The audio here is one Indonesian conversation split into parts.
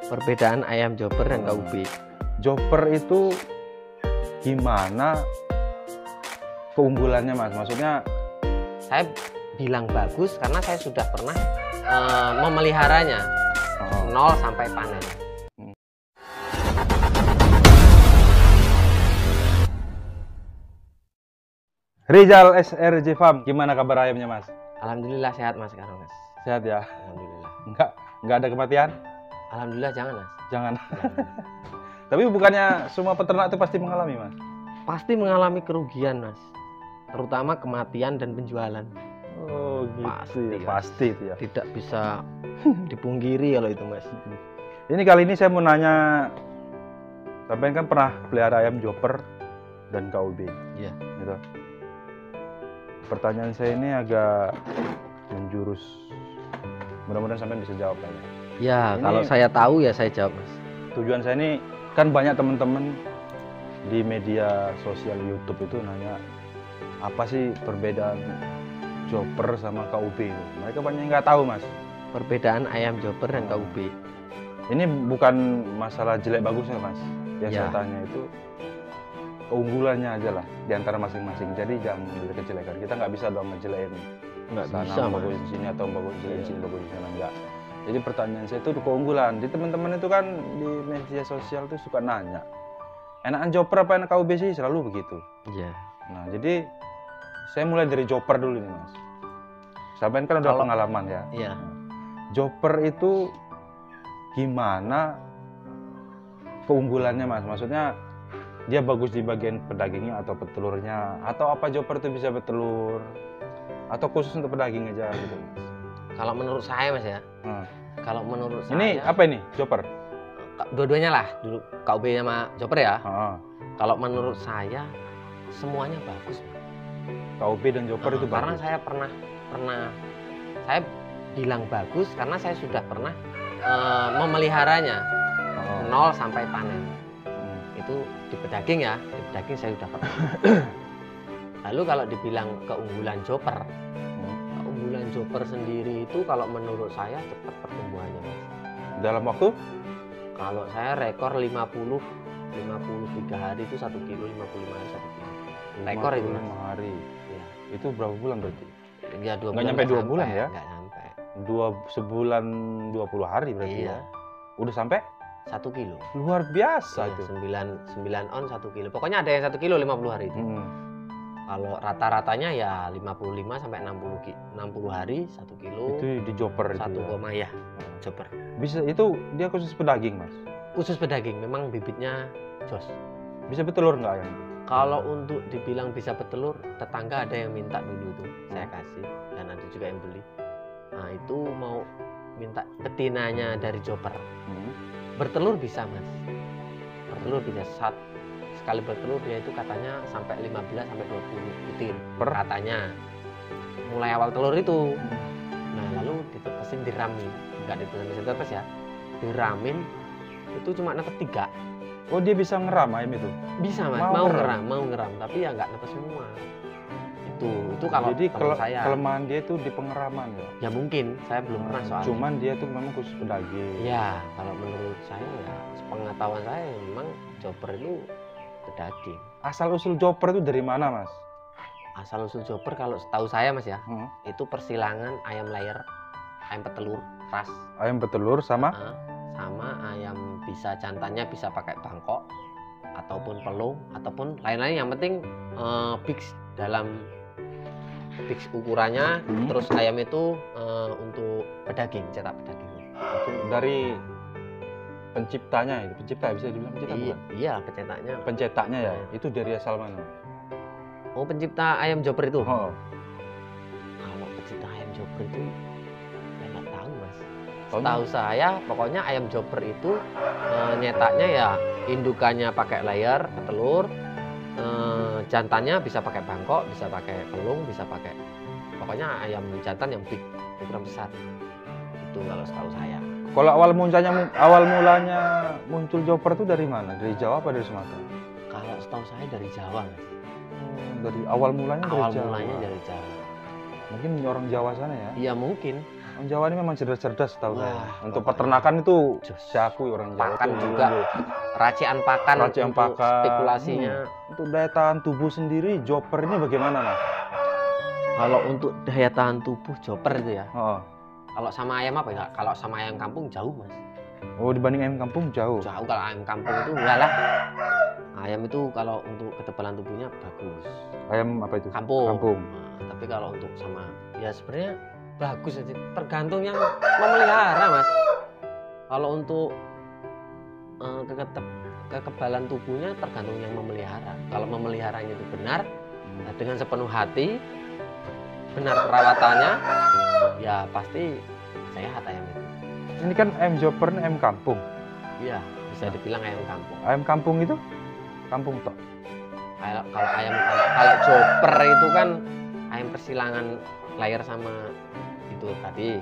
Perbedaan ayam joper dan KUB. Joper itu gimana keunggulannya Mas? Maksudnya Saya bilang bagus karena saya sudah pernah memeliharanya nol sampai panen. Rizal SRJ Farm, gimana kabar ayamnya Mas? Alhamdulillah sehat Mas sekarang Mas. Sehat ya? Alhamdulillah. Enggak ada kematian? Alhamdulillah jangan Mas. Jangan. Tapi bukannya semua peternak itu pasti mengalami Mas? Pasti mengalami kerugian Mas. Terutama kematian dan penjualan. Oh gitu Pasti, ya, Mas. pasti itu ya. Tidak bisa dipungkiri kalau itu Mas. Ini kali ini saya mau nanya, sampai kan pernah pelihara ayam joper dan KUB? Iya. Gitu. Pertanyaan saya ini agak menjurus. Mudah-mudahan sampai bisa jawab kali. Ya, Ini- kalau saya tahu ya saya jawab Mas. Tujuan saya ini kan banyak teman-teman di media sosial YouTube itu nanya apa sih perbedaan joper sama KUB itu. Mereka banyak yang nggak tahu Mas. Perbedaan ayam joper dan KUB. Ini bukan masalah jelek bagusnya Mas. Yang Ya. saya tanya itu keunggulannya aja lah di antara masing-masing. Jadi jangan melihat kejelekan. Kita nggak bisa dong ngejelekin Nggak sana bisa Mas. bagus di sini atau bagus di Iya. sini bagus di sana, enggak. Jadi pertanyaan saya itu keunggulan. Di teman-teman itu kan di media sosial tuh suka nanya, enakan joper apa enak KUB sih? Selalu begitu. Iya. Nah, jadi saya mulai dari joper dulu nih Mas. Sampai kan udah Kalau- pengalaman ya. Iya. Joper itu gimana keunggulannya Mas? Maksudnya dia bagus di bagian pedagingnya atau petelurnya, atau apa joper itu bisa bertelur, atau khusus untuk pedaging aja gitu Mas? Kalau menurut saya Mas ya. Hmm. Kalau menurut Ini saya apa ini joper? dua-duanya lah dulu KUB sama joper ya. Ah, Kalau menurut saya semuanya bagus. Mas. KUB dan joper itu Karena bagus. saya pernah saya bilang bagus karena saya sudah pernah memeliharanya Oh. nol sampai panen. Hmm. Itu di pedaging ya, di pedaging saya sudah pernah. Lalu kalau dibilang keunggulan joper, Hmm. keunggulan joper sendiri itu kalau menurut saya cepat pertumbuhannya Mas. Dalam waktu Kalau saya rekor 53 hari itu 1 kilo, 55 hari 1 kilo. Rekor itu Mas. 55 hari. Ya, Itu berapa bulan berarti? ya 2 Nggak nyampe 2 bulan ya? Nggak nyampe. Sebulan 20 hari berarti Iya, ya. Udah sampai 1 kilo. luar biasa Iya, itu. 9 on 1 kilo. Pokoknya ada yang 1 kilo 50 hari itu. Hmm. Kalau rata-ratanya ya 55 sampai 60 hari 1 kilo. Itu di joper itu. 1 Ya. koma ya, joper. Bisa itu dia khusus pedaging Mas. Khusus pedaging, memang bibitnya jos. Bisa bertelur nggak ayam? Kalau untuk dibilang bisa bertelur, tetangga ada yang minta dulu itu, saya kasih, dan ada juga yang beli. Nah itu mau minta betinanya dari joper. Hmm. Bertelur bisa Mas, bertelur bisa. Sekali bertelur dia itu katanya sampai 15 sampai 20 butir Per? katanya. Mulai awal telur itu. Nah lalu ditetesin diramin, nggak ditetesin mesin tetes ya, diramin itu cuma netes 3. Oh dia bisa ngeram ayam itu? Bisa Mas, Mau mau ngeram, tapi ya nggak netes semua. Itu kalau Jadi teman saya. kelemahan dia itu di pengeraman ya? Ya mungkin, saya belum pernah soalnya. Cuman dia tuh memang khusus pedaging. Ya, kalau menurut saya ya, sepengetahuan saya memang joper itu pedaging. Asal usul joper itu dari mana Mas? Asal usul joper kalau setahu saya Mas ya, Hmm. itu persilangan ayam layer, ayam petelur ras, Ayam bertelur sama sama ayam bisa jantannya bisa pakai bangkok ataupun pelung ataupun lain-lain, yang penting fix dalam fix ukurannya. Hmm. Terus ayam itu untuk pedaging, cetak pedaging. itu dari penciptanya itu. Pencipta bisa dibilang pencipta bukan? Iya, pencetaknya. Pencetaknya ya. Itu dari asal mana? Oh, pencipta ayam joper itu. Oh. Kalau pencipta ayam joper itu saya nggak tahu Mas. Soalnya- Tahu saya pokoknya ayam joper itu nyetaknya ya indukannya pakai layer petelur, jantannya bisa pakai bangkok, bisa pakai pelung, bisa pakai pokoknya ayam jantan yang big, ukuran besar. Itu kalau setahu saya. Kalau awal mulanya muncul joper itu dari mana? Dari Jawa apa dari Sumatera? Kalau setahu saya dari Jawa Mas. Dari awal mulanya dari Awal Jawa. mulanya dari Jawa. Mungkin orang Jawa sana ya. Iya mungkin. Orang Jawa ini memang cerdas-cerdas tahu saya. Wah, Untuk pokoknya. peternakan itu Jos. saya akui orang Jawa Pakan itu juga. unggul. Racian pakan Racian untuk pakan. spekulasinya. Untuk daya tahan tubuh sendiri, Joper ini bagaimana mas? Kalau untuk daya tahan tubuh Joper itu ya. Oh, Kalau sama ayam apa ya? Kalau sama ayam kampung jauh mas. oh dibanding ayam kampung jauh. Jauh kalau ayam kampung itu enggak lah. Ayam itu kalau untuk ketebalan tubuhnya bagus. Ayam apa itu? Kampung. Kampung. Nah, tapi kalau untuk sama ya sebenarnya bagus aja. Tergantung yang memelihara mas. Kalau untuk kekebalan tubuhnya tergantung yang memelihara. Kalau memeliharanya itu benar, nah, dengan sepenuh hati, benar perawatannya, ya pasti sehat ayam itu. Ini kan ayam Joper ini ayam kampung. Iya, bisa dibilang ayam kampung. Ayam kampung itu kampung toh. Kalau ayam kalau Joper itu kan ayam persilangan layar sama itu tadi.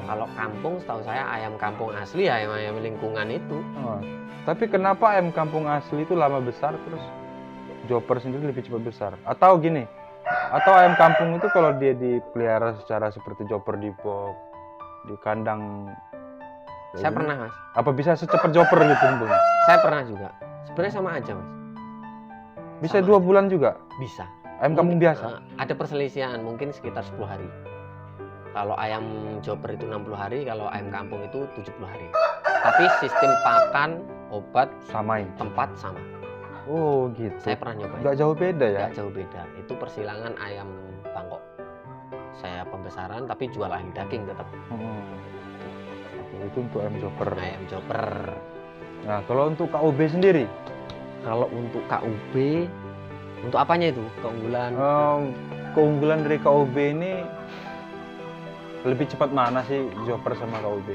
Kalau kampung setahu saya ayam kampung asli ayam lingkungan itu. Oh. Tapi kenapa ayam kampung asli itu lama besar terus Joper sendiri lebih cepat besar? Atau gini, atau ayam kampung itu kalau dia dipelihara secara seperti Joper di box, di kandang, Saya pernah mas. apa bisa secepat Joper gitu tumbuhnya? Saya pernah juga. Sebenarnya sama aja mas. Bisa Sama 2 aja. bulan juga? Bisa. Ayam kampung Mungkin, biasa? ada perselisihan mungkin sekitar 10 hari. Kalau ayam Joper itu 60 hari, kalau ayam kampung itu 70 hari. Tapi sistem pakan, obat, Samain? tempat sama. Oh gitu. Saya pernah nyobain. Nggak jauh beda ya? Nggak jauh beda. Itu persilangan ayam Bangkok. Saya pembesaran tapi jual ayam daging tetap. Itu untuk ayam Joper. Ayam Joper. Nah kalau untuk KUB sendiri? Kalau untuk KUB, untuk apanya itu? Keunggulan? Keunggulan dari KUB ini lebih cepat mana sih Joper sama KUB?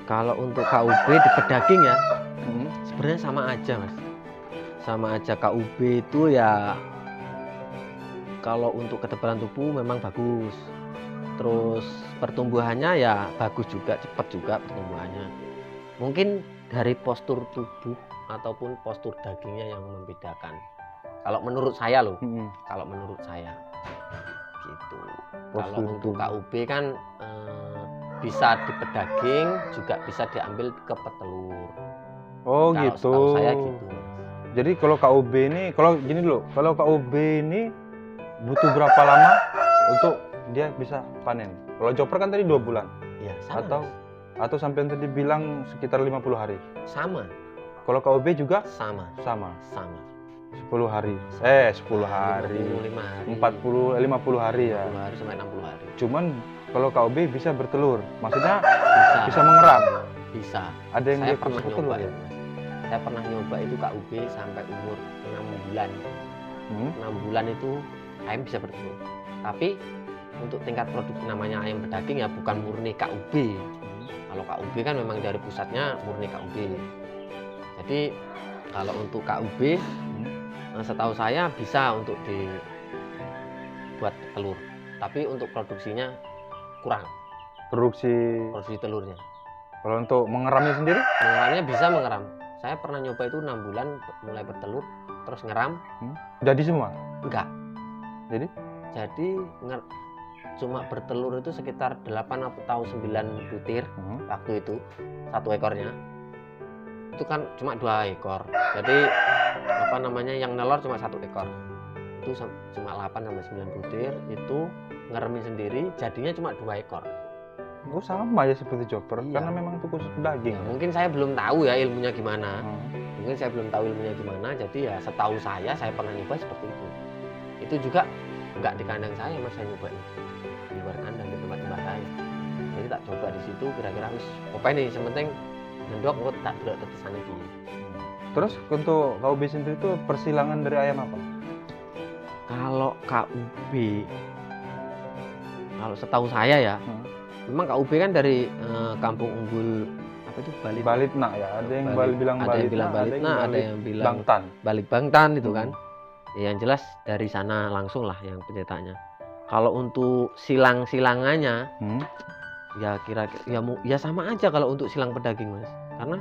Kalau untuk KUB di pedaging ya, sebenarnya sama aja mas. Sama aja. KUB itu ya kalau untuk ketebalan tubuh memang bagus. Terus pertumbuhannya ya bagus juga, cepat juga pertumbuhannya. Mungkin dari postur tubuh ataupun postur dagingnya yang membedakan. Kalau menurut saya loh, kalau menurut saya gitu. Kalau untuk KUB kan bisa di pedaging, juga bisa diambil ke petelur. Oh Kalau gitu. setahu saya gitu mas. Jadi kalau KUB ini, kalau gini dulu, kalau KUB ini butuh berapa lama untuk dia bisa panen? Kalau Joper kan tadi 2 bulan. Ya, sama, Atau sampai yang tadi bilang sekitar 50 hari. sama. Kalau KUB juga Sama. 10 hari. 10 hari. 55 hari. 50 hari ya. 50 hari sampai 60 hari. Cuman kalau KUB bisa bertelur. Maksudnya Bisa. bisa mengeram. Bisa. Ada yang Saya dia pernah khusus bertelur nyoba ya? itu mas. Saya pernah nyoba itu KUB sampai umur 6 bulan. 6 bulan itu ayam bisa bertelur. Tapi untuk tingkat produksi namanya ayam pedaging ya bukan murni KUB. Kalau KUB kan memang dari pusatnya murni KUB. Jadi kalau untuk KUB setahu saya bisa untuk dibuat telur. Tapi untuk produksinya kurang. Produksi. Produksi telurnya. Kalau untuk mengeramnya sendiri? Mengeramnya bisa mengeram. Saya pernah nyoba itu 6 bulan mulai bertelur terus ngeram. Jadi semua? Enggak. Jadi? Jadi cuma bertelur itu sekitar 8 atau 9 butir waktu itu satu ekornya. Itu kan cuma 2 ekor. Jadi apa namanya yang nelor cuma 1 ekor. Itu cuma 8 sampai 9 butir, itu ngeremin sendiri jadinya cuma 2 ekor. Oh sama ya seperti Joper, Iya. karena memang itu khusus daging. Ya, mungkin saya belum tahu ya ilmunya gimana. Mungkin saya belum tahu ilmunya gimana, jadi ya setahu saya pernah nyoba seperti itu. Itu juga enggak di kandang saya mas, saya nyoba di luar kandang di tempat saya. Jadi tak coba di situ kira-kira wis apa ini sementing ngendok kok tak delok tetesan iki. Terus untuk KUB sendiri itu persilangan dari ayam apa? Kalau KUB, kalau setahu saya ya, memang KUB kan dari kampung unggul apa itu Balitna ya, ada yang bilang Balitna, ada yang bilang Bangtan. Balik Bangtan itu kan. Ya, yang jelas dari sana langsung lah yang pencetaknya. Kalau untuk silang-silangannya, ya kira-kira ya sama aja kalau untuk silang pedaging mas. Karena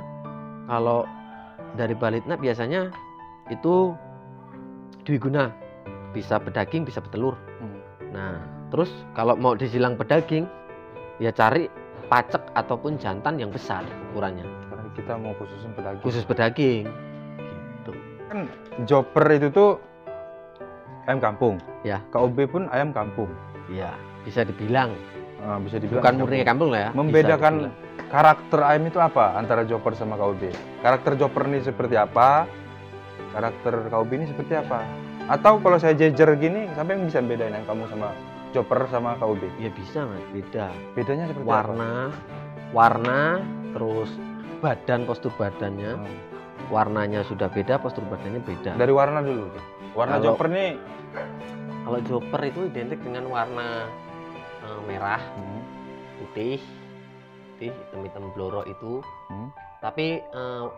kalau dari Balitna biasanya itu dwiguna, bisa pedaging bisa petelur. Nah terus kalau mau disilang pedaging ya cari pacek ataupun jantan yang besar ukurannya. Karena kita mau khususin pedaging. Khusus pedaging. Gitu. Kan joper itu tuh ayam kampung. Ya. KUB pun ayam kampung. Iya, bisa dibilang. Bisa dibilang Bukan ayam murni kampung lah ya. bisa Membedakan dibilang. karakter ayam itu apa antara joper sama KUB? Karakter joper ini seperti apa? Karakter KUB ini seperti apa? Atau kalau saya jejer gini, sampai bisa bedain yang kamu sama joper sama KUB? Ya bisa mas, beda. Bedanya seperti apa? Warna, terus badan, postur badannya. Hmm. Warnanya sudah beda, postur badannya beda. Dari warna dulu. Warna Kalau- joper nih Kalau joper itu identik dengan warna merah, putih, hitam-hitam bloro itu. Hmm. Tapi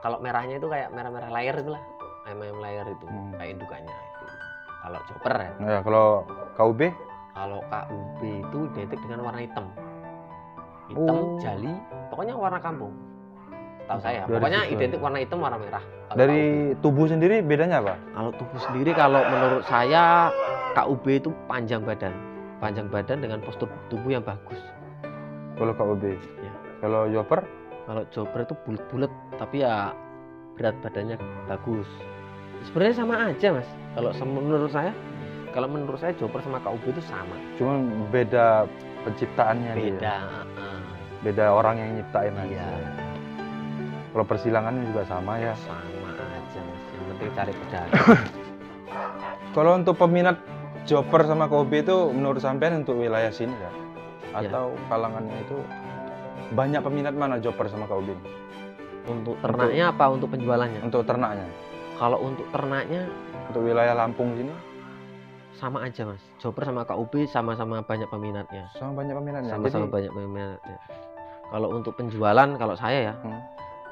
kalau merahnya itu kayak merah-merah layer itu lah, ayam layer itu, kayak indukannya itu. Kalau joper ya. Ya, kalau KUB Kalau KUB itu identik dengan warna hitam, Oh. jali, pokoknya warna kampung. Tahu saya, Dari pokoknya situ identik warna hitam, warna merah. Kalau dari tubuh sendiri bedanya apa? Kalau tubuh sendiri, kalau menurut saya KUB itu panjang badan dengan postur tubuh yang bagus. Kalau KUB. Ya. Kalau joper? Kalau joper itu bulat-bulat, tapi ya berat badannya bagus. Sebenarnya sama aja mas. Menurut saya joper sama KUB itu sama. Cuma beda penciptaannya dia. Beda. Beda orang yang nyiptain aja. Iya. Kalau persilangannya juga sama ya. Sama aja mas. Yang penting cari pedagang. Kalau untuk peminat joper sama KUB itu menurut sampean untuk wilayah sini ya? Atau kalangannya itu banyak peminat mana joper sama KUB? Untuk ternaknya apa untuk penjualannya? Untuk ternaknya? Kalau untuk ternaknya Untuk wilayah Lampung sini? sama aja mas. Joper sama KUB sama-sama banyak peminatnya. Sama banyak peminatnya? Sama-sama banyak peminatnya. Kalau untuk penjualan, kalau saya ya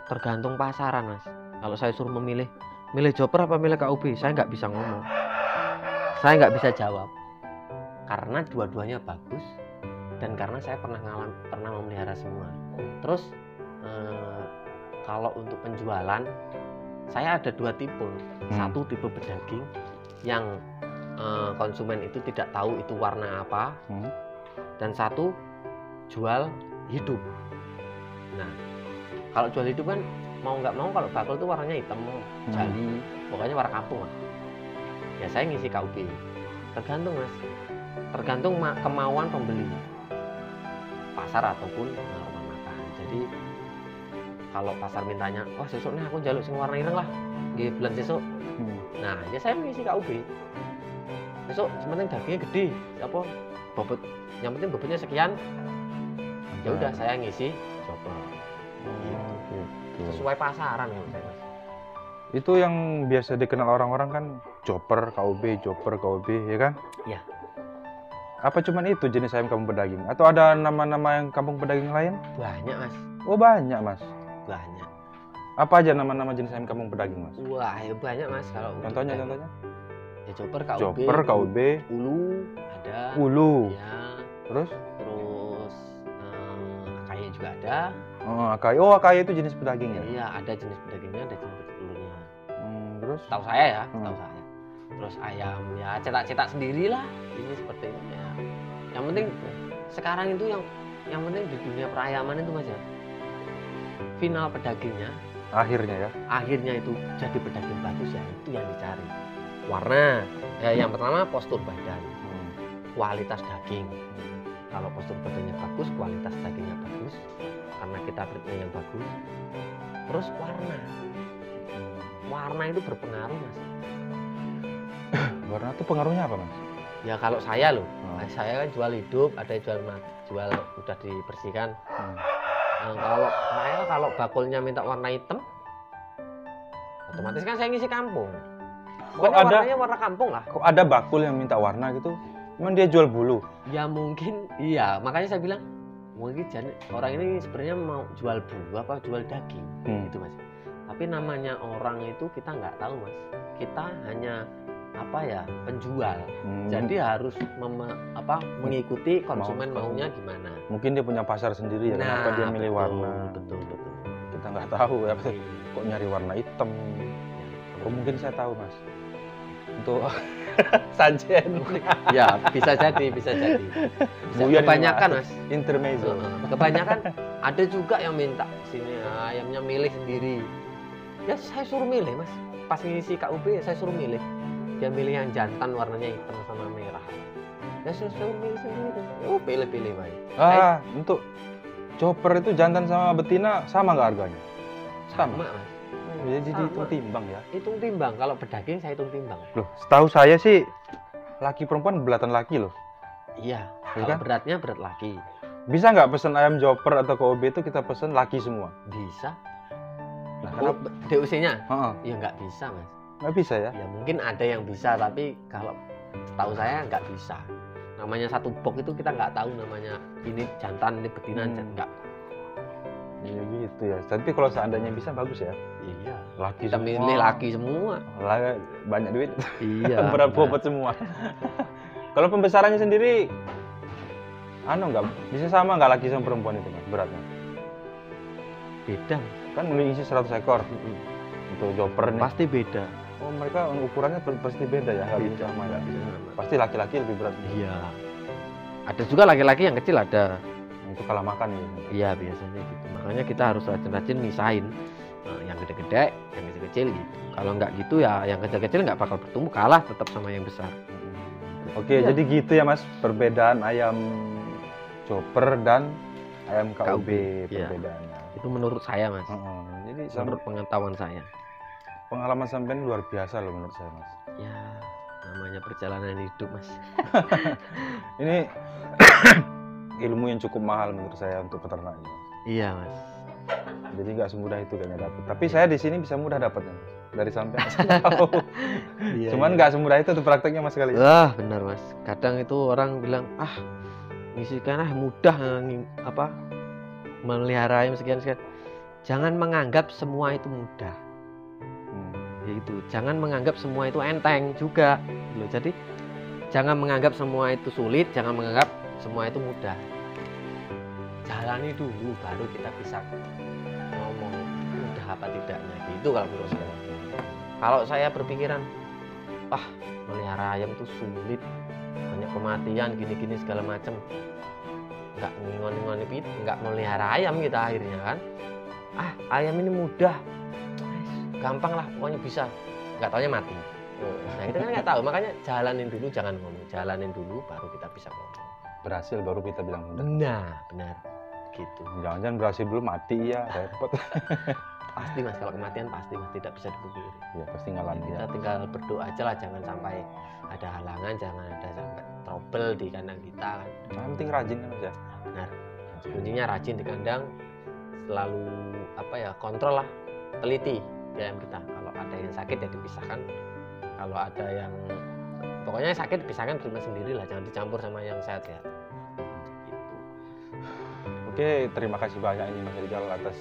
tergantung pasaran mas. Kalau saya suruh milih joper apa milih KUB, saya nggak bisa ngomong. Saya nggak bisa jawab. Karena dua-duanya bagus dan karena saya pernah memelihara semua. Terus kalau untuk penjualan, saya ada dua tipe. Satu tipe pedaging yang konsumen itu tidak tahu itu warna apa, dan satu jual hidup. Nah, kalau jual hidup kan mau nggak mau kalau bakul itu warnanya hitam, jali, pokoknya warna kampung lah. Ya saya ngisi KUB. Tergantung mas, tergantung kemauan pembeli, pasar ataupun rumah makan. Jadi kalau pasar mintanya, wah sesuk nih aku jaluk sing warna ireng lah, nggih bulan sesuk. Nah, ya saya ngisi KUB. Besok sebenarnya dagingnya gede, apa bobot, yang penting bobotnya sekian. Ya udah saya ngisi joper. Sesuai pasaran menurut saya mas. Itu yang biasa dikenal orang-orang kan joper KUB, ya kan? Iya. Apa cuman itu jenis ayam kampung pedaging? Atau ada nama-nama yang kampung pedaging lain? Banyak mas. Oh banyak mas. Banyak. Apa aja nama-nama jenis ayam kampung pedaging mas? Wah ya banyak mas. Kalau Contohnya? Ya joper KUB. Joper KUB. Ulu ada. Ulu. Ya. Terus? Akai juga ada. Akai itu jenis pedaging ya? Iya, ada jenis pedagingnya, ada jenis petelurnya. Terus? Tahu saya ya, tahu saya. Terus ayam ya cetak-cetak sendirilah. Ini seperti ini ya. Yang penting sekarang itu yang penting di dunia perayaman itu mas ya. Final pedagingnya. Akhirnya itu jadi pedaging bagus ya, itu yang dicari. Warna. Yang pertama postur badan. Kualitas daging. Kalau postur badannya bagus, kualitas dagingnya bagus. Karena kita treatment yang bagus. Terus warna itu berpengaruh mas. Warna itu pengaruhnya apa mas? Ya kalau saya loh, saya kan jual hidup, ada jual udah dibersihkan. Kalau bakulnya minta warna hitam, otomatis kan saya ngisi kampung. Pokoknya warnanya warna kampung lah. Kok ada bakul yang minta warna gitu? Emang dia jual bulu? Ya mungkin iya, makanya saya bilang mungkin orang ini sebenarnya mau jual bulu apa jual daging gitu mas. Tapi namanya orang itu kita nggak tahu mas. Kita hanya penjual. Jadi harus mengikuti konsumen maunya gimana. Mungkin dia punya pasar sendiri ya. Kenapa dia milih warna? Betul. Kita nggak tahu ya. Kok nyari warna hitam? Oh mungkin saya tahu mas. Untuk Sajen. Ya, bisa jadi, bisa jadi. Buyan ini, Kebanyakan, Mas. Intermezzo. Kebanyakan ada juga yang minta sini ayamnya milih sendiri. Ya saya suruh milih, Mas. Pas ngisi KUB saya suruh milih. Dia milih yang jantan warnanya hitam sama merah. Ya saya suruh milih sendiri. Oh, pilih-pilih, Mas. Untuk chopper itu jantan sama betina sama nggak harganya? Sama, Mas. Jadi Sama. hitung timbang ya. Hitung timbang. Kalau pedaging saya hitung timbang. Loh, setahu saya sih laki perempuan belatan laki loh. Iya. Iya Kalau kan? beratnya berat laki. Bisa nggak pesen ayam chopper atau KOB itu kita pesen laki semua? Bisa. Nah, Oh, kenapa? DOC-nya? Heeh, Ya nggak bisa, Mas. nggak bisa ya? Ya mungkin ada yang bisa, tapi kalau setahu saya nggak bisa. Namanya satu box itu kita nggak tahu namanya ini jantan, ini betina, nggak. Iya gitu ya. Tapi kalau seandainya bisa bagus ya. Iya. Laki Kita semua. milih laki semua. Banyak duit. Iya. Berat bobot semua. Kalau pembesarannya sendiri, nggak bisa sama nggak laki sama perempuan itu Mas, beratnya? Beda. Kan isi 100 ekor untuk chopper nih. Pasti beda. Oh mereka ukurannya pasti beda ya, nggak bisa sama ya? Pasti laki-laki lebih berat. Iya. Ada juga laki-laki yang kecil ada. Itu kalah makan gitu. Iya biasanya gitu. Makanya kita harus rajin-rajin misahin yang gede-gede, yang kecil-kecil gitu. Kalau nggak gitu ya yang kecil-kecil nggak bakal bertumbuh, kalah tetap sama yang besar. Oke, Iya. jadi gitu ya Mas perbedaan ayam chopper dan ayam KUB Iya. perbedaannya. Itu menurut saya, Mas. Jadi Menurut pengetahuan saya. pengalaman sampean luar biasa loh menurut saya Mas. Ya, namanya perjalanan hidup, Mas. Ini ilmu yang cukup mahal menurut saya untuk peternaknya. Iya, Mas. Jadi nggak semudah itu kayaknya dapat. Tapi saya di sini bisa mudah dapatnya Mas. Dari sampean saya tahu. Iya, Cuman nggak semudah itu tuh prakteknya Mas kali. Wah, benar, Mas. Kadang itu orang bilang, ngisikan mudah melihara ayam sekian-sekian. Jangan menganggap semua itu mudah. Yaitu, jangan menganggap semua itu enteng juga. Loh, jadi jangan menganggap semua itu sulit, jangan menganggap semua itu mudah. Jalani dulu baru kita bisa ngomong mudah apa tidaknya. Gitu kalau menurut saya. Kalau saya berpikiran, melihara ayam itu sulit, banyak kematian, gini-gini segala macam, nggak ngon-ngon nggak melihara ayam kita akhirnya kan. Ayam ini mudah, gampang lah, pokoknya bisa. Nggak taunya mati. Nah kita kan nggak tahu, makanya jalanin dulu, jangan ngomong. Jalanin dulu, baru kita bisa ngomong. Berhasil baru kita bilang mudah. Nah, benar. Gitu. Jangan-jangan berhasil dulu mati ya, repot. Pasti Mas, kalau kematian pasti Mas, tidak bisa dipungkiri. Ya pasti ngalamin Kita ya. tinggal berdoa aja lah, jangan sampai ada halangan, jangan ada sampai trouble di kandang kita kan. Yang penting rajin kan Mas ya. Benar. Kuncinya rajin di kandang, selalu kontrol lah, teliti di ayam kita. Kalau ada yang sakit ya dipisahkan. Kalau ada yang pokoknya sakit dipisahkan, terima sendiri lah, jangan dicampur sama yang sehat-sehat. Gitu. Oke, terima kasih banyak ini Mas Rizal atas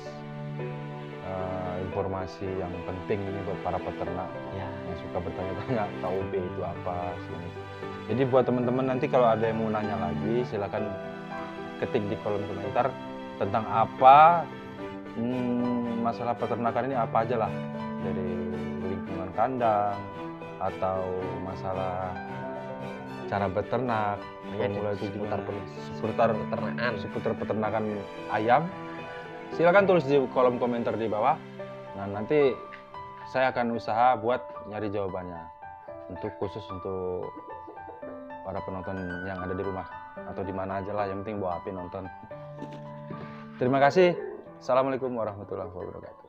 informasi yang penting ini buat para peternak Ya. yang suka bertanya-tanya KUB itu apa sini. Jadi buat teman-teman nanti kalau ada yang mau nanya lagi silakan ketik di kolom komentar tentang apa masalah peternakan ini apa aja lah, dari lingkungan kandang atau masalah cara beternak, formula itu seputar peternakan, seputar peternakan ayam. Silakan tulis di kolom komentar di bawah. Nah nanti saya akan usaha buat nyari jawabannya khusus untuk para penonton yang ada di rumah atau di mana aja lah, yang penting bawa HP nonton. Terima kasih. Assalamualaikum warahmatullahi wabarakatuh.